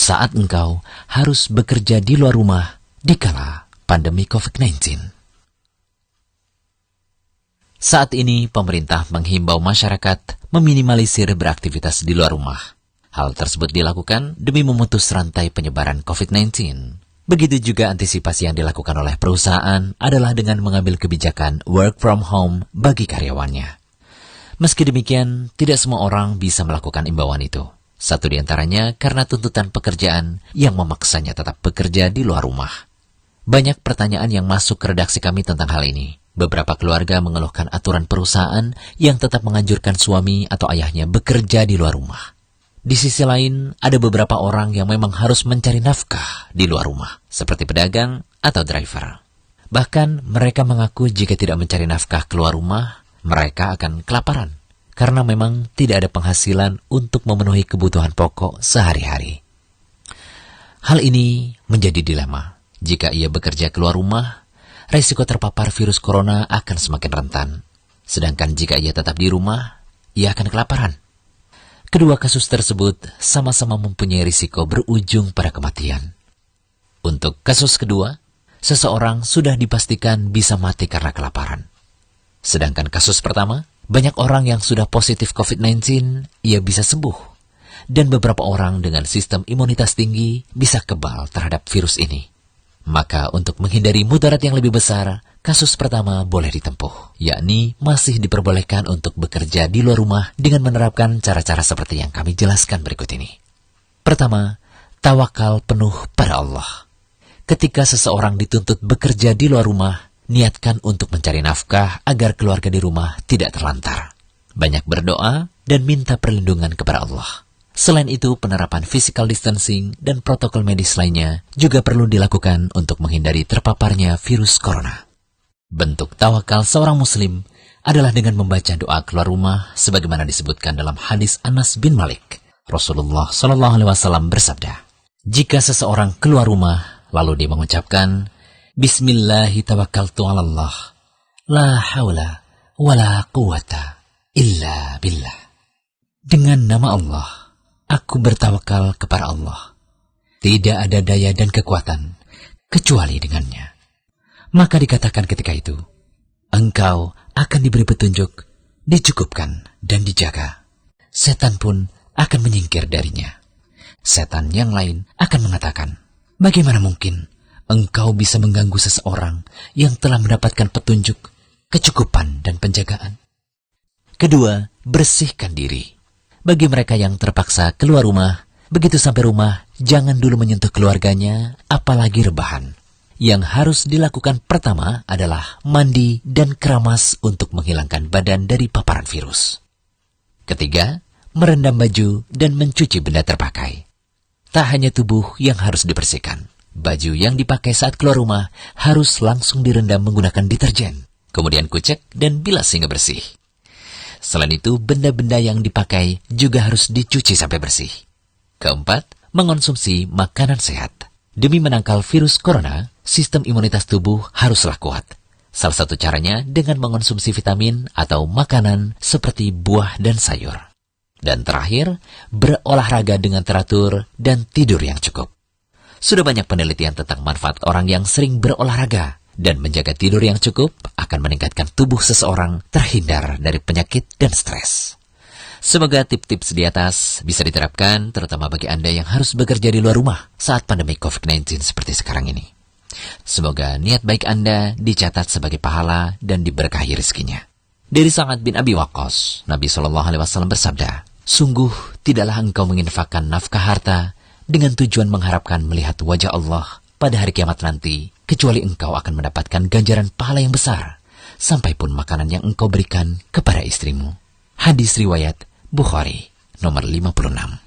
saat engkau harus bekerja di luar rumah dikala pandemi COVID-19. Saat ini, pemerintah menghimbau masyarakat meminimalisir beraktivitas di luar rumah. Hal tersebut dilakukan demi memutus rantai penyebaran COVID-19. Begitu juga antisipasi yang dilakukan oleh perusahaan adalah dengan mengambil kebijakan work from home bagi karyawannya. Meski demikian, tidak semua orang bisa melakukan imbauan itu. Satu di antaranya karena tuntutan pekerjaan yang memaksanya tetap bekerja di luar rumah. Banyak pertanyaan yang masuk ke redaksi kami tentang hal ini. Beberapa keluarga mengeluhkan aturan perusahaan yang tetap menganjurkan suami atau ayahnya bekerja di luar rumah. Di sisi lain, ada beberapa orang yang memang harus mencari nafkah di luar rumah, seperti pedagang atau driver. Bahkan, mereka mengaku jika tidak mencari nafkah keluar rumah, mereka akan kelaparan, karena memang tidak ada penghasilan untuk memenuhi kebutuhan pokok sehari-hari. Hal ini menjadi dilema. Jika ia bekerja keluar rumah, risiko terpapar virus corona akan semakin rentan. Sedangkan jika ia tetap di rumah, ia akan kelaparan. Kedua kasus tersebut sama-sama mempunyai risiko berujung pada kematian. Untuk kasus kedua, seseorang sudah dipastikan bisa mati karena kelaparan. Sedangkan kasus pertama, banyak orang yang sudah positif COVID-19, ia bisa sembuh. Dan beberapa orang dengan sistem imunitas tinggi bisa kebal terhadap virus ini. Maka untuk menghindari mudarat yang lebih besar, kasus pertama boleh ditempuh, yakni masih diperbolehkan untuk bekerja di luar rumah dengan menerapkan cara-cara seperti yang kami jelaskan berikut ini. Pertama, tawakal penuh pada Allah. Ketika seseorang dituntut bekerja di luar rumah, niatkan untuk mencari nafkah agar keluarga di rumah tidak terlantar. Banyak berdoa dan minta perlindungan kepada Allah. Selain itu, penerapan physical distancing dan protokol medis lainnya juga perlu dilakukan untuk menghindari terpaparnya virus corona. Bentuk tawakal seorang muslim adalah dengan membaca doa keluar rumah sebagaimana disebutkan dalam hadis Anas bin Malik. Rasulullah SAW bersabda, jika seseorang keluar rumah lalu dia mengucapkan Bismillahi tawakkaltu 'ala Allah, la haula wala quwata illa billah. Dengan nama Allah, aku bertawakal kepada Allah. Tidak ada daya dan kekuatan kecuali dengannya. Maka dikatakan ketika itu, engkau akan diberi petunjuk, dicukupkan dan dijaga. Setan pun akan menyingkir darinya. Setan yang lain akan mengatakan, bagaimana mungkin engkau bisa mengganggu seseorang yang telah mendapatkan petunjuk, kecukupan dan penjagaan? Kedua, bersihkan diri. Bagi mereka yang terpaksa keluar rumah, begitu sampai rumah, jangan dulu menyentuh keluarganya, apalagi rebahan. Yang harus dilakukan pertama adalah mandi dan keramas untuk menghilangkan badan dari paparan virus. Ketiga, merendam baju dan mencuci benda terpakai. Tak hanya tubuh yang harus dibersihkan. Baju yang dipakai saat keluar rumah harus langsung direndam menggunakan deterjen, kemudian kucek dan bilas hingga bersih. Selain itu, benda-benda yang dipakai juga harus dicuci sampai bersih. Keempat, mengonsumsi makanan sehat. Demi menangkal virus corona, sistem imunitas tubuh haruslah kuat. Salah satu caranya dengan mengonsumsi vitamin atau makanan seperti buah dan sayur. Dan terakhir, berolahraga dengan teratur dan tidur yang cukup. Sudah banyak penelitian tentang manfaat orang yang sering berolahraga. Dan menjaga tidur yang cukup akan meningkatkan tubuh seseorang terhindar dari penyakit dan stres. Semoga tips-tips di atas bisa diterapkan, terutama bagi Anda yang harus bekerja di luar rumah saat pandemi COVID-19 seperti sekarang ini. Semoga niat baik Anda dicatat sebagai pahala dan diberkahi rezekinya. Dari Sa'ad bin Abi Waqqas, Nabi SAW bersabda, sungguh tidaklah engkau menginfakkan nafkah harta dengan tujuan mengharapkan melihat wajah Allah pada hari kiamat nanti, kecuali engkau akan mendapatkan ganjaran pahala yang besar, sampai pun makanan yang engkau berikan kepada istrimu. Hadis riwayat Bukhari, nomor 56.